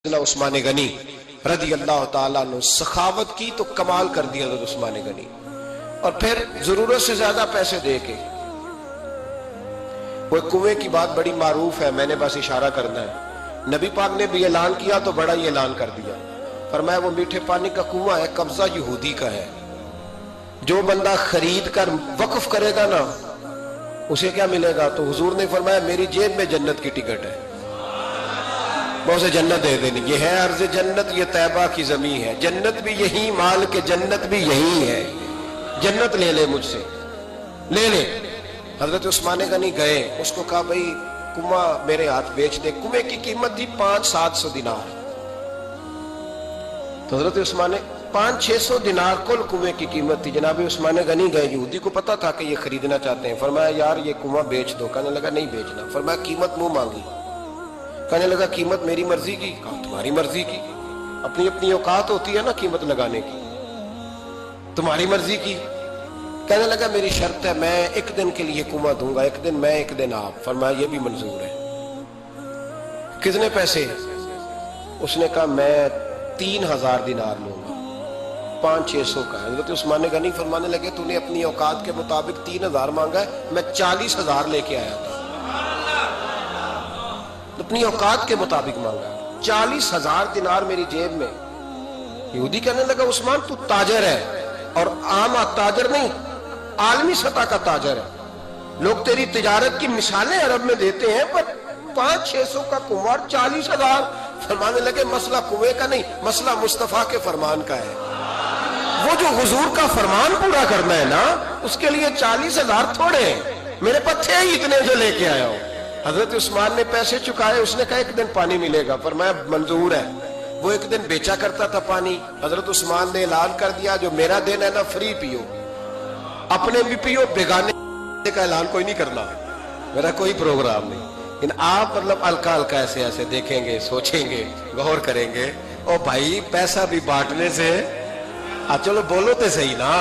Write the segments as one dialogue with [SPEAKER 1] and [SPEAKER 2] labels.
[SPEAKER 1] عثمان غنی رضی اللہ تعالیٰ نے سخاوت کی تو کمال کر دیا حضرت عثمان غنی، اور پھر ضرورت سے زیادہ پیسے دے کے وہ کنویں کی بات بڑی معروف ہے، میں نے بس اشارہ کرنا ہے۔ نبی پاک نے بھی اعلان کیا تو بڑا ہی اعلان کر دیا، فرمایا وہ میٹھے پانی کا کنواں ہے، قبضہ یہودی کا ہے، جو بندہ خرید کر وقف کرے گا نا اسے کیا ملے گا؟ تو حضور نے فرمایا میری جیب میں جنت کی ٹکٹ ہے، میں اسے جنت دے دینی۔ یہ ہے عرض جنت، یہ طیبہ کی زمین ہے، جنت بھی یہی، مال کے جنت بھی یہی ہے، جنت لے لے مجھ سے، لے لے۔ حضرت عثمان غنی گئے، اس کو کہا بھئی کنواں میرے ہاتھ بیچ دے۔ کنویں کی قیمت تھی 500-700 دینار، تو حضرت عثمان 500-600 دینار کل کنویں کی قیمت تھی۔ جناب عثمان غنی گئے، یہودی کو پتا تھا کہ یہ خریدنا چاہتے ہیں، فرمایا یار یہ کنواں بیچ دو۔ کہنے لگا نہیں بیچنا۔ فرمایا قیمت منہ مانگی، کہنے لگا قیمت میری مرضی کی۔ کہا تمہاری مرضی کی، اپنی اپنی اوقات ہوتی ہے نا قیمت لگانے کی، تمہاری مرضی کی۔ کہنے لگا میری شرط ہے، میں ایک دن کے لیے کنواں دوں گا، ایک دن میں ایک دن آپ۔ فرمایا یہ بھی منظور ہے۔ کتنے پیسے؟ اس نے کہا میں 3000 دینار لوں گا، 500-600 کا۔ حضرت عثمان غنی فرمانے لگے تو نے اپنی اوقات کے مطابق 3000 مانگا ہے، میں 40,000 لے کے آیا تھا، اپنی اوقات کے مطابق مانگا، 40,000 دینار میری جیب میں۔ یہودی کہنے لگا عثمان تو تاجر ہے، اور عام تاجر نہیں، عالمی سطح کا تاجر ہے، لوگ تیری تجارت کی مثالیں عرب میں دیتے ہیں، پر 500-600 کا کنواں 40,000۔ فرمانے لگے مسئلہ کنویں کا نہیں، مسئلہ مصطفیٰ کے فرمان کا ہے، وہ جو حضور کا فرمان پورا کرنا ہے نا، اس کے لیے 40,000 تھوڑے ہیں، میرے پاس تھے ہی اتنے جو لے کے آیا ہوں۔ حضرت عثمان نے پیسے چکائے، اس نے کہا ایک دن پانی ملے گا، فرمایا منظور ہے۔ وہ ایک دن بیچا کرتا تھا پانی، حضرت عثمان نے اعلان کر دیا جو میرا دن ہے نا فری پیو، اپنے بھی پیو، بیگانے کا اعلان کوئی نہیں کرنا، میرا کوئی پروگرام نہیں۔ لیکن آپ مطلب ہلکا ہلکا ایسے ایسے دیکھیں گے، سوچیں گے، غور کریں گے، او بھائی پیسہ بھی بانٹنے سے، چلو بولو تو صحیح نا،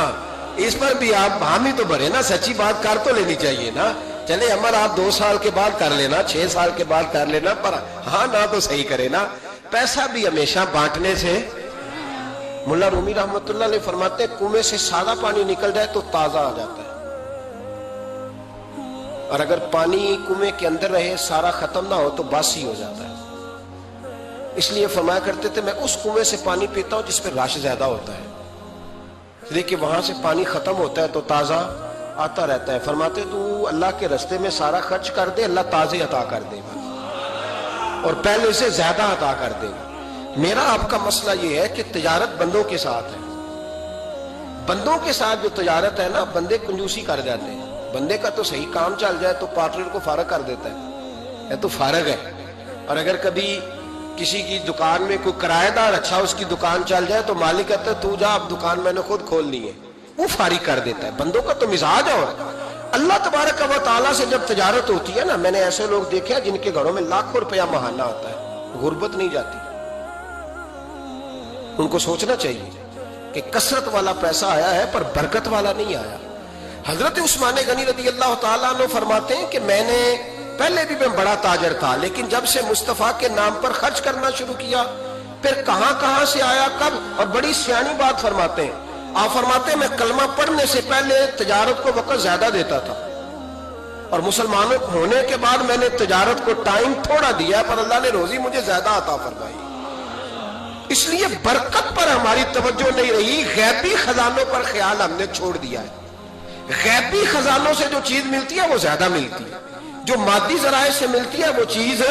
[SPEAKER 1] اس پر بھی آپ حامی تو بھرے نا، سچی بات کر تو لینی چاہیے نا۔ چلے عمر آپ 2 سال کے بعد کر لینا، 6 سال کے بعد کر لینا، پر ہاں نہ تو صحیح کرے نا، پیسہ بھی ہمیشہ بانٹنے سے۔ ملا رومی رحمت اللہ علیہ فرماتے ہیں کنویں سے سادہ پانی نکل جائے تو تازہ آ جاتا ہے، اور اگر پانی کنویں کے اندر رہے سارا ختم نہ ہو تو باسی ہو جاتا ہے۔ اس لیے فرمایا کرتے تھے میں اس کنویں سے پانی پیتا ہوں جس پہ رش زیادہ ہوتا ہے، دیکھیں وہاں سے پانی ختم ہوتا ہے تو تازہ آتا رہتا ہے۔ فرماتے تو اللہ کے رستے میں سارا خرچ کر دے، اللہ تازے عطا کر دے گا، اور پہلے سے زیادہ عطا کر دے گا۔ میرا آپ کا مسئلہ یہ ہے کہ تجارت بندوں کے ساتھ ہے، بندوں کے ساتھ جو تجارت ہے نا، بندے کنجوسی کر جاتے ہیں، بندے کا تو صحیح کام چل جائے تو پارٹنر کو فارغ کر دیتا ہے، تو فارغ ہے، اور اگر کبھی کسی کی دکان میں کوئی کرایہ دار اچھا اس کی دکان چل جائے تو مالک کہتا ہے تو جا، اب دکان میں نے خود کھولنی ہے، وہ فارغ کر دیتا ہے۔ بندوں کا تو مزاج ہے۔ اور اللہ تبارک و تعالیٰ سے جب تجارت ہوتی ہے نا، میں نے ایسے لوگ دیکھے ہیں جن کے گھروں میں لاکھوں روپیہ ماہانہ آتا ہے، غربت نہیں جاتی۔ ان کو سوچنا چاہیے کہ کثرت والا پیسہ آیا ہے پر برکت والا نہیں آیا۔ حضرت عثمان غنی رضی اللہ تعالیٰ عنہ فرماتے ہیں کہ میں نے پہلے بھی میں بڑا تاجر تھا، لیکن جب سے مصطفیٰ کے نام پر خرچ کرنا شروع کیا، پھر کہاں کہاں سے آیا کب، اور بڑی سیانی بات فرماتے ہیں۔ آپ فرماتے ہیں میں کلمہ پڑھنے سے پہلے تجارت کو وقت زیادہ دیتا تھا، اور مسلمانوں ہونے کے بعد میں نے تجارت کو ٹائم تھوڑا دیا، پر اللہ نے روزی مجھے زیادہ عطا فرمائی۔ اس لیے برکت پر ہماری توجہ نہیں رہی، غیبی خزانوں پر خیال ہم نے چھوڑ دیا ہے۔ غیبی خزانوں سے جو چیز ملتی ہے وہ زیادہ ملتی ہے، جو مادی ذرائع سے ملتی ہے وہ چیز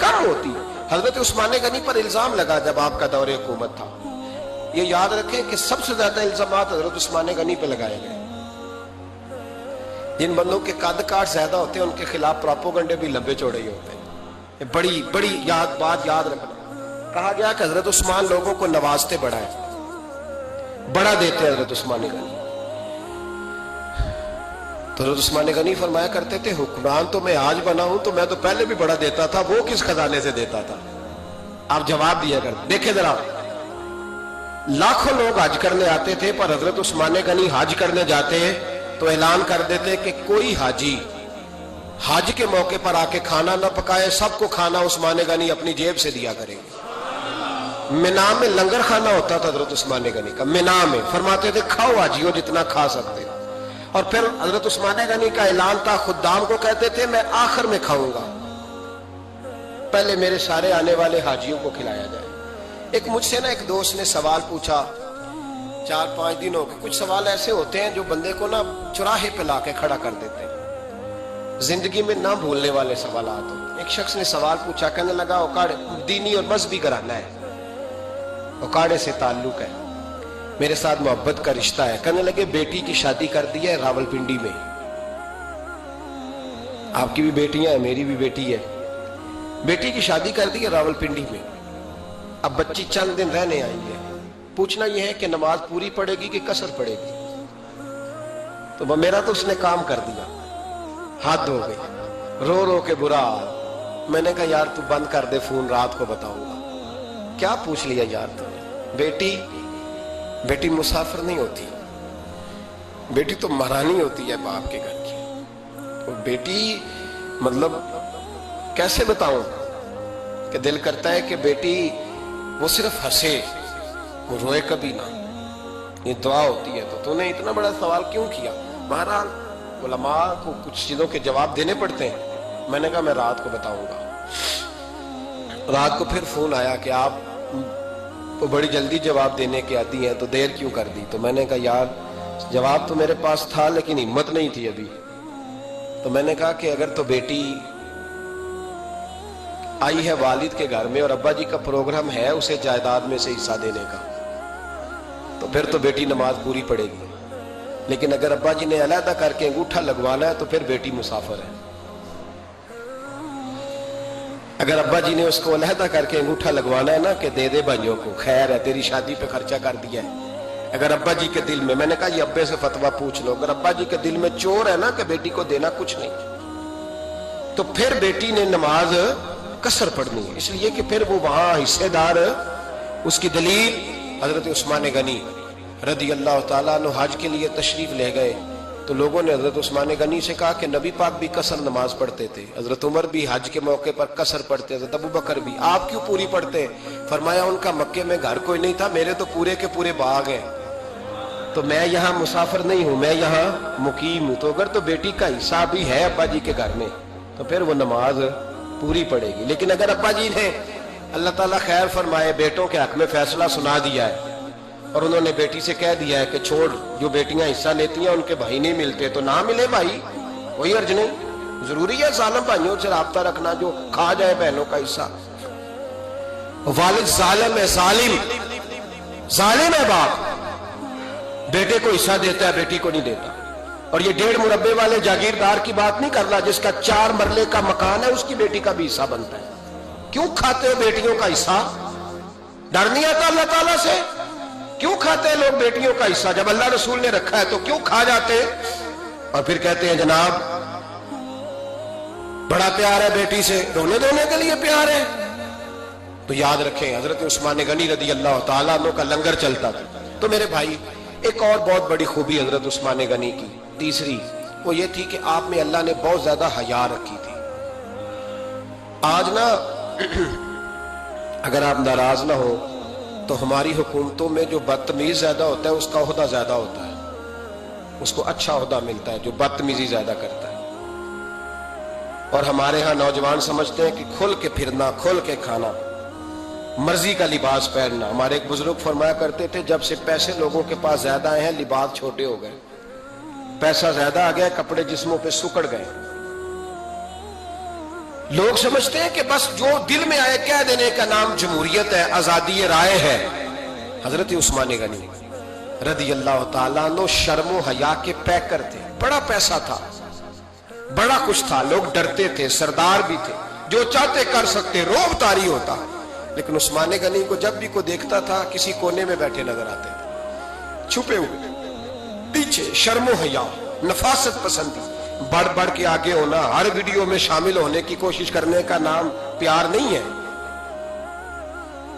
[SPEAKER 1] کم ہوتی ہے۔ حضرت عثمان غنی پر الزام لگا جب آپ کا دور حکومت تھا، یہ یاد رکھیں کہ سب سے زیادہ الزامات حضرت عثمان غنی پہ لگائے گئے۔ جن بندوں کے قد کاٹ زیادہ ہوتے ہیں ان کے خلاف پروپیگنڈے بھی لمبے چوڑے ہی ہوتے ہیں۔ بڑی بڑی بات یاد رکھنا، کہا گیا کہ حضرت عثمان لوگوں کو نوازتے بڑا ہے، بڑا دیتے ہیں حضرت عثمان غنی۔ تو حضرت عثمان غنی فرمایا کرتے تھے حکمران تو میں آج بنا ہوں تو میں تو پہلے بھی بڑا دیتا تھا، وہ کس خزانے سے دیتا تھا؟ آپ جواب دیا کرتے۔ دیکھیں ذرا، لاکھوں لوگ حج کرنے آتے تھے، پر حضرت عثمان غنی حج کرنے جاتے تو اعلان کر دیتے کہ کوئی حاجی حج کے موقع پر آ کے کھانا نہ پکائے، سب کو کھانا عثمان غنی اپنی جیب سے دیا کریں گے۔ मिना में लंगर खाना होता था हजरत उस्मान गनी का, मिना में। फरमाते थे खाओ हाजियो जितना खा सकते हो। और फिर हजरत उस्मान गनी का ऐलान था, खुद्दाम को कहते थे मैं आखिर में खाऊंगा, पहले मेरे सारे आने वाले हाजियों को खिलाया जाए। एक मुझसे ना एक दोस्त ने सवाल पूछा, 4-5 दिन हो गए, कुछ सवाल ऐसे होते हैं जो बंदे को ना चौराहे पे लाके खड़ा कर देते हैं, जिंदगी में ना भूलने वाले सवाल होते। एक शख्स ने सवाल पूछा, कहने लगा औकाड़ दीनी और मजहबी घराना है, औकाड़े से ताल्लुक है, मेरे साथ मोहब्बत का रिश्ता है। कहने लगे बेटी की शादी कर दी है रावलपिंडी में, आपकी भी बेटियां हैं, मेरी भी बेटी है, बेटी की शादी कर दी है रावलपिंडी में। अब बच्ची चंद दिन रहने आई है, पूछना यह है कि नमाज पूरी पड़ेगी कि कसर पड़ेगी। तो मेरा तो उसने काम कर दिया, हाथ धो गई, रो रो के बुरा हाल। मैंने कहा यार तू बंद कर दे फोन, रात को बताऊंगा। क्या पूछ लिया यार तूने? बेटी मुसाफिर नहीं होती, बेटी तो महारानी होती है बाप के घर की। तो बेटी मतलब कैसे बताऊं कि दिल करता है कि बेटी वो सिर्फ हंसे, वो रोए कभी ना, ये दुआ होती है। तो तूने इतना बड़ा सवाल क्यों किया? बहरहाल उलमा को कुछ चीजों के जवाब देने पड़ते हैं। मैंने कहा मैं रात को बताऊंगा। रात को फिर फोन आया कि आप तो बड़ी जल्दी जवाब देने के आती हैं, तो देर क्यों कर दी? तो मैंने कहा यार जवाब तो मेरे पास था लेकिन हिम्मत नहीं थी अभी। तो मैंने कहा कि अगर तो बेटी आई है वालिद के घर में और अब्बा जी का प्रोग्राम है उसे जायदाद में से हिस्सा देने का, तो फिर तो बेटी नमाज पूरी पड़ेगी। लेकिन अगर अब्बा जी ने अलहदा करके अंगूठा लगवाना है तो फिर बेटी मुसाफिर है। अगर अब्बा जी ने उसको अलहदा करके अंगूठा लगवाना है ना कि दे दे भाइयों को, खैर है तेरी शादी पे खर्चा कर दिया है। अगर अब्बा जी के दिल में, मैंने कहा ये अब्बे से फतवा पूछ लो, अगर अब्बा जी के दिल में चोर है ना कि बेटी को देना कुछ नहीं, तो फिर बेटी ने नमाज कसर पढ़नी है, इसलिए कि फिर वो वहां हिस्सेदार। उसकी दलील हजरत उस्मान गनी रदी अल्लाह ताला अन्हु हज के लिए तशरीफ ले गए, तो लोगों ने हजरत उस्मान गनी से कहा कि नबी पाक भी कसर नमाज पढ़ते थे, हजरत उमर भी हज के मौके पर कसर पढ़ते, हजरत अबू बकर भी, आप क्यों पूरी पढ़ते? फरमाया उनका मक्के में घर कोई नहीं था, मेरे तो पूरे के पूरे बाग हैं, तो मैं यहाँ मुसाफिर नहीं हूं, मैं यहाँ मुकीम हूं। तो अगर तो बेटी का हिस्सा भी है अब्बा जी के घर में तो फिर वो नमाज पूरी पड़ेगी। लेकिन अगर अब्बा जी ने अल्लाह ताला खैर फरमाए बेटों के हक में फैसला सुना दिया है और उन्होंने बेटी से कह दिया है कि छोड़, जो बेटियां हिस्सा लेती हैं उनके भाई नहीं मिलते तो ना मिले भाई, कोई अर्ज नहीं। जरूरी है जालिम भाइयों से राब्ता रखना जो खा जाए बहनों का हिस्सा। वालिद जालिम है, जालिम है बाप, बेटे को हिस्सा देता है बेटी को नहीं देता। और ये 1.5 मुरब्बे वाले जागीरदार की बात नहीं कर रहा, जिसका 4 मरले का मकान है उसकी बेटी का भी हिस्सा बनता है। क्यों खाते हो बेटियों का हिस्सा? डर नहीं आता अल्लाह ताला से? क्यों खाते हैं लोग बेटियों का हिस्सा? जब अल्लाह रसूल ने रखा है तो क्यों खा जाते हैं? और फिर कहते हैं जनाब बड़ा प्यार है बेटी से, रोने धोने के लिए प्यार है। तो याद रखें हजरत उस्मान गनी रदी अल्लाह ताला अन्हु का लंगर चलता था। तो मेरे भाई एक और बहुत बड़ी खूबी हजरत उस्मान गनी की, तीसरी, वो ये थी कि आप में अल्लाह ने बहुत ज्यादा हया रखी थी। आज ना अगर आप नाराज ना हो तो हमारी हुकूमतों में जो बदतमीज ज्यादा होता है उसका ओहदा ज्यादा होता है, उसको अच्छा ओहदा मिलता है जो बदतमीजी ज्यादा करता है। और हमारे यहाँ नौजवान समझते हैं कि खुल के फिरना, खुल के खाना, मर्जी का लिबास पहनना। हमारे एक बुजुर्ग फरमाया करते थे जब से पैसे लोगों के पास ज्यादा आए हैं लिबास छोटे हो गए, पैसा ज्यादा आ गया कपड़े जिस्मों पे सुकड़ गए। लोग समझते हैं कि बस जो दिल में आए कह देने का नाम जमहूरियत है, आजादी राय है। हजरत उस्मान गनी रदी अल्लाह ताला अन्हु शर्मो हया के पैकर थे, बड़ा पैसा था, बड़ा कुछ था, लोग डरते थे, सरदार भी थे, जो चाहते कर सकते, रोब तारी होता। लेकिन उस्मान गनी को जब भी को देखता था किसी कोने में बैठे नजर आते थे, छुपे हुए पीछे, शर्मो हया, नफासत पसंदी, बढ़ बढ़ के आगे होना, हर वीडियो में शामिल होने की कोशिश करने का नाम प्यार नहीं है।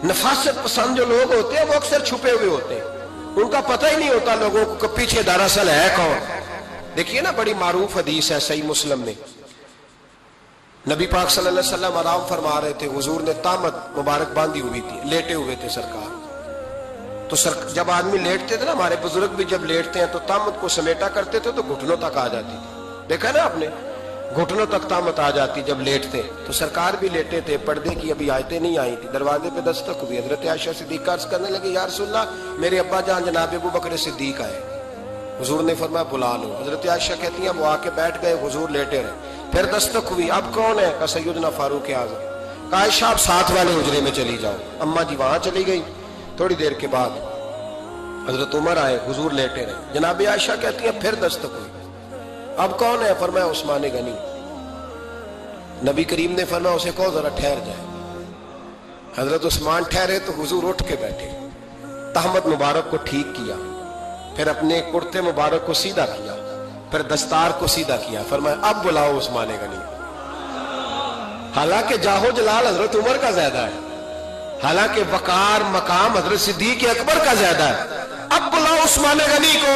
[SPEAKER 1] नफासत पसंद जो लोग होते हैं वो अक्सर छुपे हुए होते हैं, उनका पता ही नहीं होता लोगों को कि पीछे दरअसल है कौन। देखिए ना बड़ी मारूफ हदीस है सही मुस्लिम में, नबी पाक सल्लल्लाहु अलैहि वसल्लम आराम फरमा रहे थे, हुजूर ने तामत मुबारक बांधी हुई थी, लेटे हुए थे सरकार। तो जब आदमी लेटते थे ना, हमारे बुजुर्ग भी जब लेटते हैं तो तामत को समेटा करते थे तो घुटनों तक आ जाती थी, देखा ना आपने, घुटनों तक तामत आ जाती जब लेटते। तो सरकार भी लेटे थे, पर्दे की अभी आयतें नहीं आई थी, दरवाजे पे दस्तक हुई, हजरत आयशा सिद्दीका अर्ज करने लगे, या रसूलल्लाह मेरे अब्बा जान जनाब अबू बकर सिद्दीक आए। हुजूर ने फरमाया बुला लो। हजरत आयशा कहती हैं वो आके बैठ गए, हुजूर लेटे रहे। फिर दस्तक हुई, अब कौन है? कहा सैयदना फारूक आज़म। कहा आयशा आप साथ वाले हुजरे में चली जाओ। अम्मा जी वहां चली गई। थोड़ी देर के बाद हजरत उमर आए, हुजूर लेटे रहे। जनाब आयशा कहती हैं फिर दस्तक हुई, अब कौन है? फरमाया उस्मान गनी। नबी करीम ने फरमाया उसे कहो जरा ठहर जाए। हजरत उस्मान ठहरे तो हुजूर उठ के बैठे, तहमद मुबारक को ठीक किया, फिर अपने कुर्ते मुबारक को सीधा किया, फिर दस्तार को सीधा किया। फरमाया अब बुलाओ उस्मान गनी। हालांकि जाहो जलाल हजरत उमर का ज्यादा है, हालांकि वकार मकाम हजरत सिद्दीक अकबर का ज्यादा है। अब बुलाओ उस्मान गनी को।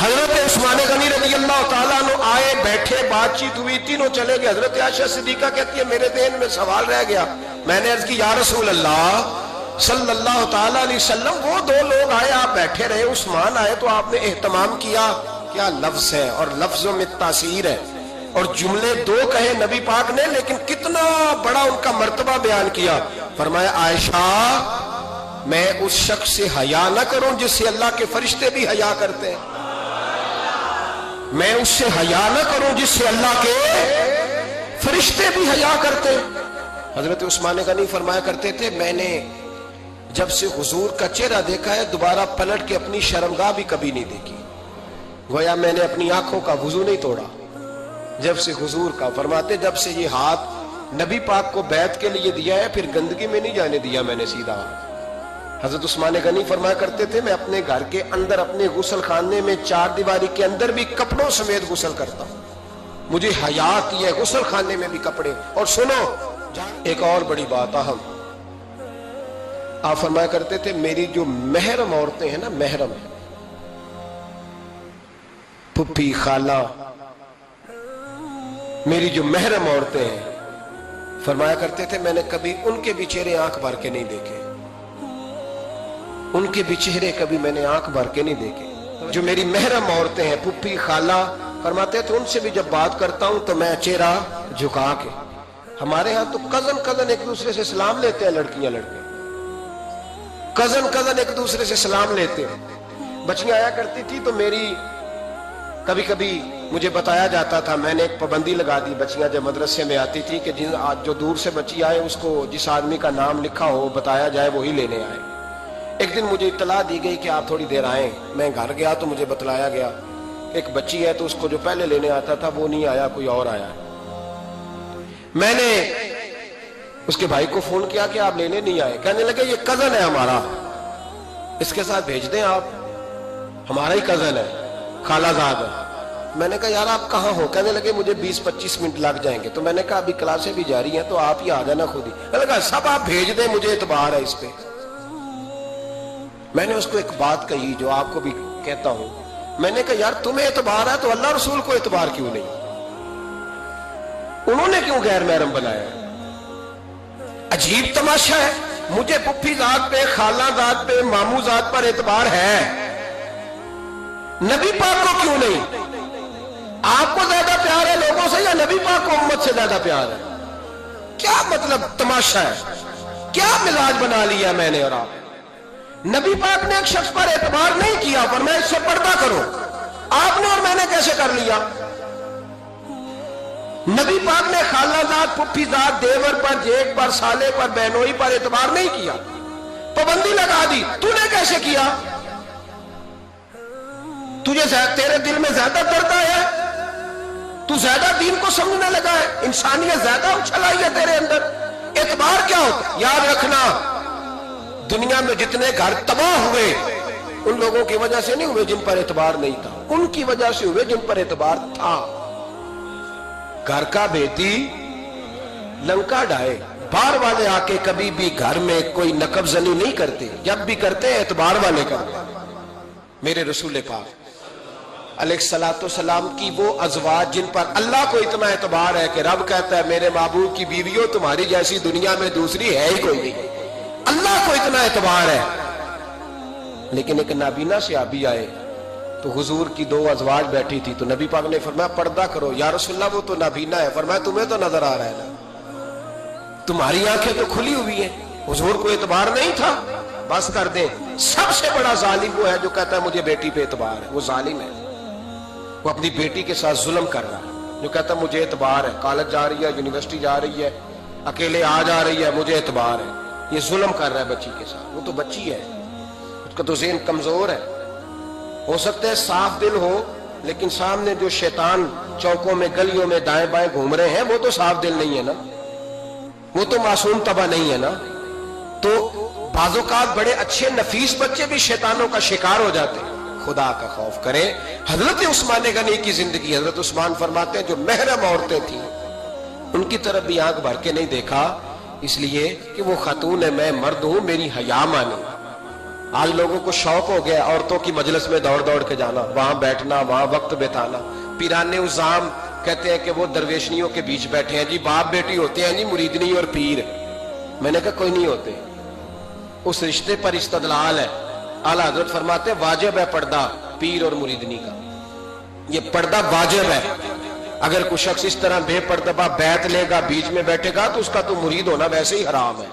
[SPEAKER 1] हजरत उस्मान गनी रज़ी अल्लाह ताला अन्हु आए, बैठे, बातचीत हुई, तीनों चले गए। हजरत आयशा सिद्दीका कहती है मेरे ज़हन में सवाल रह गया। मैंने अर्ज की या रसूल अल्लाह सल्लल्लाहु ताला अलैहि वसल्लम, वो दो लोग आए, आप बैठे रहे, उस्मान आए तो आपने एहतमाम किया। क्या लफ्ज है, और लफ्जों में तासीर है, और जुमले दो कहे नबी पाक ने, लेकिन कितना बड़ा उनका मर्तबा बयान किया। फरमाया आयशा मैं उस शख्स से हया न करूं जिससे अल्लाह के फरिश्ते भी हया करते हैं, मैं उससे हया न करूं जिससे अल्लाह के फरिश्ते भी हया करते हैं। हजरत उस्मान गनी फरमाया करते थे मैंने जब से हुजूर का चेहरा देखा है दोबारा पलट के अपनी शर्मगाह भी कभी नहीं देखी, गोया मैंने अपनी आंखों का वुजू नहीं तोड़ा जब से हुजूर का। फरमाते जब से ये हाथ नबी पाक को बैत के लिए दिया है फिर गंदगी में नहीं जाने दिया मैंने सीधा हाथ। हजरत उस्मान गनी फरमाया करते थे मैं अपने घर के अंदर अपने गुसल खाने में चार दीवारी के अंदर भी कपड़ों समेत गुसल करता हूं, मुझे हया की है गुसल खाने में भी कपड़े। और सुनो एक और बड़ी बात अहम, आप फरमाया करते थे मेरी जो महरम औरतें हैं ना, महरम है, पुप्पी खाला, मेरी जो महरम औरतें हैं, फरमाया करते थे मैंने कभी उनके भी चेहरे आंख भर के नहीं देखे, उनके भी चेहरे कभी मैंने आंख भर के नहीं देखे। जो मेरी महरम औरतें हैं, पुप्पी खाला, फरमाते थे उनसे भी जब बात करता हूं तो मैं चेहरा झुका के। हमारे यहां तो कजन एक दूसरे से सलाम लेते हैं, लड़कियां लड़के कजन एक दूसरे से सलाम लेते हैं। बच्चियां आया करती थी तो मेरी कभी कभी मुझे बताया जाता था, मैंने एक पाबंदी लगा दी, बच्चियां जब मदरसे में आती थी कि जो दूर से बच्ची आए उसको जिस आदमी का नाम लिखा हो बताया जाए वही लेने आए। एक दिन मुझे इत्तला दी गई कि आप थोड़ी देर आए, मैं घर गया तो मुझे बतलाया गया एक बच्ची है तो उसको जो पहले लेने आता था वो नहीं आया, कोई और आया। मैंने उसके भाई को फोन किया कि आप लेने नहीं आए, कहने लगे ये कजन है हमारा, इसके साथ भेज दें आप, हमारा ही कजन है, खालाजाद है। मैंने कहा यार आप कहाँ हो? कहने लगे मुझे 20-25 मिनट लग जाएंगे। तो मैंने कहा अभी क्लासें भी जारी हैं तो आप ही आ जाना खुद ही। मैंने कहा सब आप भेज दें, मुझे एतबार है इस पे। मैंने उसको एक बात कही जो आपको भी कहता हूं, मैंने कहा यार तुम्हें एतबार है तो अल्लाह रसूल को एतबार क्यों नहीं? उन्होंने क्यों गैर महरम बनाया? अजीब तमाशा है। मुझे पुप्पी जात पे, खाला जात पे, मामू जात पर एतबार है, नबी पाक को क्यों नहीं? आपको ज्यादा प्यार है लोगों से या नबी पाक को उम्मत से ज्यादा प्यार है? क्या मतलब तमाशा है? क्या मिलाज बना लिया मैंने और आप? नबी पाक ने एक शख्स पर एतबार नहीं किया, पर मैं इससे पर्दा करो, आपने और मैंने कैसे कर लिया? नबी पाक ने खालाजात, पुप्पीजात, देवर पर, जेठ पर, साले पर, बहनोई पर एतबार नहीं किया, पाबंदी लगा दी। तूने कैसे किया? तुझे तेरे दिल में ज्यादा दर्द है, तू ज्यादा दीन को समझने लगा है, इंसानियत ज्यादा उछल आई है तेरे अंदर। एतबार क्या होता? याद रखना दुनिया में जितने घर तबाह हुए उन लोगों की वजह से नहीं हुए जिन पर एतबार नहीं था, उनकी वजह से हुए जिन पर एतबार था। घर का बेटी लंका ढाए, बाहर वाले आके कभी भी घर में कोई नकबजनी नहीं करते, जब भी करते हैं एतबार वाले करते। मेरे रसूल पाक अलैहिस्सलाम की वो अज़वाज जिन पर अल्लाह को इतना एतबार है कि रब कहता है मेरे महबूब की बीवियों तुम्हारी जैसी दुनिया में दूसरी है ही कोई नहीं, अल्लाह को इतना एतबार है। लेकिन एक नाबीना से आबी आए तो हुजूर की दो अज़वाज बैठी थी, तो नबी पाक ने फरमाया पर्दा करो। या रसूलल्लाह वो तो नाबीना है। फरमाया तुम्हें तो नजर आ रहा है ना, तुम्हारी आंखें तो खुली हुई हैं। हुजूर को एतबार नहीं था, बस कर दे। सबसे बड़ा जालिम वो है जो कहता है मुझे बेटी पे एतबार है, वो जालिम है। वो अपनी बेटी के साथ जुल्म कर रहा है, जो कहता है मुझे एतबार है, कॉलेज जा रही है, यूनिवर्सिटी जा रही है, अकेले आ जा रही है, मुझे एतबार है। ये जुल्म कर रहा है बच्ची के साथ। वो तो बच्ची है, उसका तो ज़हन कमजोर है। हो सकता है साफ दिल हो, लेकिन सामने जो शैतान चौकों में गलियों में दाएं बाएं घूम रहे हैं वो तो साफ दिल नहीं है ना, वो तो मासूम तबा नहीं है ना। तो बाज़ोकात बड़े अच्छे नफीस बच्चे भी शैतानों का शिकार हो जाते हैं। खुदा का खौफ करें। हजरत उस्मान गनी की जिंदगी, हजरत उस्मान फरमाते हैं जो महरम औरतें थी उनकी तरफ भी आंख भर के नहीं देखा, इसलिए कि वो खातून है, मैं मर्द हूं, मेरी हया माने। आज लोगों को शौक हो गया औरतों की मजलिस में दौड़ दौड़ के जाना, वहां बैठना, वहां वक्त बिताना। पिराने उजाम कहते हैं कि वो दरवेशनियों के बीच बैठे हैं जी, बाप बेटी होते हैं जी, मुरीदनी और पीर। मैंने कहा कोई नहीं होते, उस रिश्ते पर इस्तदलाल है। आला हजरत फरमाते वाजिब है पर्दा पीर और मुरीदनी का, ये पर्दा वाजिब है। अगर कोई शख्स इस तरह बेपर्दा बैठ लेगा, बीच में बैठेगा, तो उसका तो मुरीद होना वैसे ही हराम है,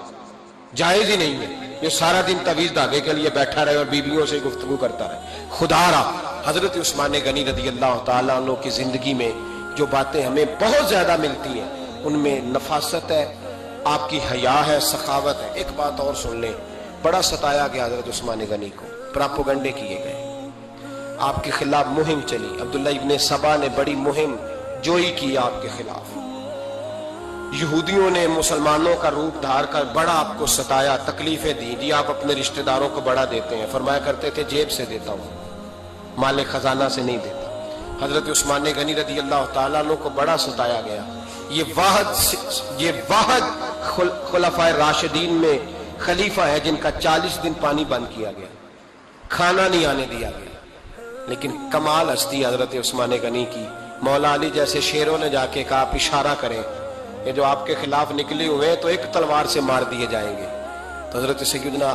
[SPEAKER 1] जायज ही नहीं है। जो सारा दिन तवीज धागे के लिए बैठा रहे और बीबियों से गुफ्तगू करता रहे। खुदारा हजरत उस्मान गनी रज़ी अल्लाह तआला अन्हु की जिंदगी में जो बातें हमें बहुत ज्यादा मिलती हैं, उनमें नफासत है, आपकी हया है, सखावत है। एक बात और सुन लें, बड़ा सताया गया हजरत उस्मान गनी को, प्रोपेगंडे किए गए, आपके खिलाफ मुहिम चली। अब्दुल्ला इब्ने सबा ने बड़ी मुहिम जोई की आपके खिलाफ। यहूदियों ने मुसलमानों का रूप धार कर बड़ा आपको सताया, तकलीफें दी। जी आप अपने रिश्तेदारों को बड़ा देते हैं, फरमाया करते थे जेब से देता हूं, माले खजाना से नहीं देता। हजरत उस्मान गनी रज़ी अल्लाह तआला अन्हु को बड़ा सताया गया। ये वाहद खुलफाए राशिदीन में खलीफा है जिनका 40 दिन पानी बंद किया गया, खाना नहीं आने दिया गया। लेकिन कमाल हस्ती हजरत उस्मान गनी की, मौला अली जैसे शेरों ने जाके कहा आप इशारा करें, ये जो आपके खिलाफ निकले हुए हैं तो एक तलवार से मार दिए जाएंगे। तो हजरत सैयदना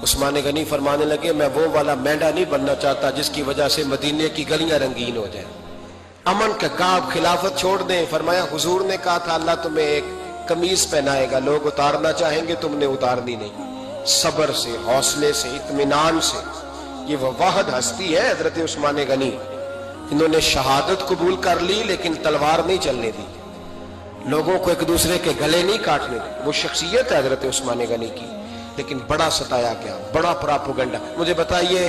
[SPEAKER 1] उस्मान गनी फरमाने लगे मैं वो वाला मेंढा नहीं बनना चाहता जिसकी वजह से मदीने की गलियां रंगीन हो जाए। अमन का गाब खिलाफत छोड़ दें। फरमाया हुजूर ने कहा था अल्लाह तुम्हें एक कमीज पहनाएगा, लोग उतारना चाहेंगे, तुमने उतारनी नहीं। सब्र से, हौसले से, इत्मीनान से। ये वो वाहद हस्ती है हजरत उस्मान गनी, इन्होंने शहादत कबूल कर ली लेकिन तलवार नहीं चलने दी, लोगों को एक दूसरे के गले नहीं काटने दी। वो शख्सियत है हजरत उस्मान गनी की, लेकिन बड़ा सताया गया, बड़ा प्रोपेगंडा। मुझे बताइए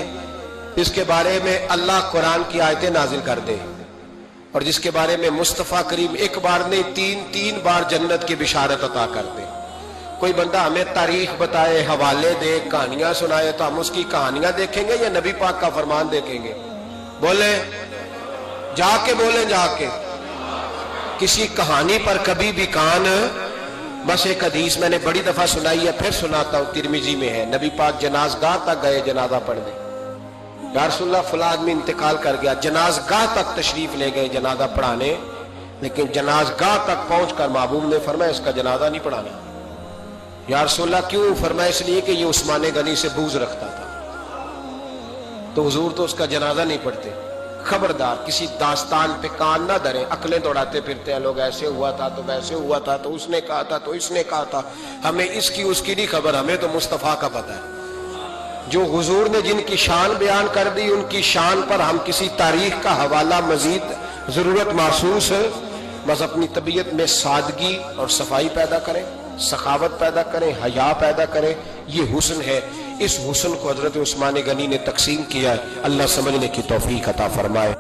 [SPEAKER 1] इसके बारे में अल्लाह कुरान की आयतें नाजिल कर दे और जिसके बारे में मुस्तफा करीम एक बार नहीं तीन बार जन्नत की बिशारत अता कर दे। कोई बंदा हमें तारीख बताए, हवाले दे, कहानियां सुनाए, तो हम उसकी कहानियां देखेंगे या नबी पाक का फरमान देखेंगे? बोले जाके, बोले जाके। किसी कहानी पर कभी भी कान, बस एक हदीस मैंने बड़ी दफा सुनाई है, फिर सुनाता हूं, तिरमिजी में है। नबी पाक जनाजगाह तक गए जनाजा पढ़ने, या रसूलल्लाह फला आदमी इंतकाल कर गया, जनाजगाह तक तशरीफ ले गए जनाजा पढ़ाने, लेकिन जनाजगाह तक पहुंचकर महबूब ने फरमाया इसका जनाजा नहीं पढ़ाना। या रसूलल्लाह क्यों? फरमाया इसलिए कि ये उस्मान गनी से बूझ रखता था, तो हुजूर तो उसका जनाजा नहीं पढ़ते। खबरदार किसी दास्तान पे कान ना धरे, अकलें दौड़ाते फिरते हैं लोग, ऐसे हुआ था तो वैसे हुआ था तो उसने कहा था तो इसने कहा था। हमें इसकी उसकी नहीं खबर, हमें तो मुस्तफा का पता है। जो हुजूर ने जिनकी शान बयान कर दी उनकी शान पर हम किसी तारीख का हवाला मजीद जरूरत महसूस है। बस अपनी तबीयत में सादगी और सफाई पैदा करें, सखावत पैदा करें, हया पैदा करें। ये हुस्न है, इस हुस्न को हजरत उस्मान गनी ने तकसीम किया है। अल्लाह समझने की तौफीक अता फरमाए।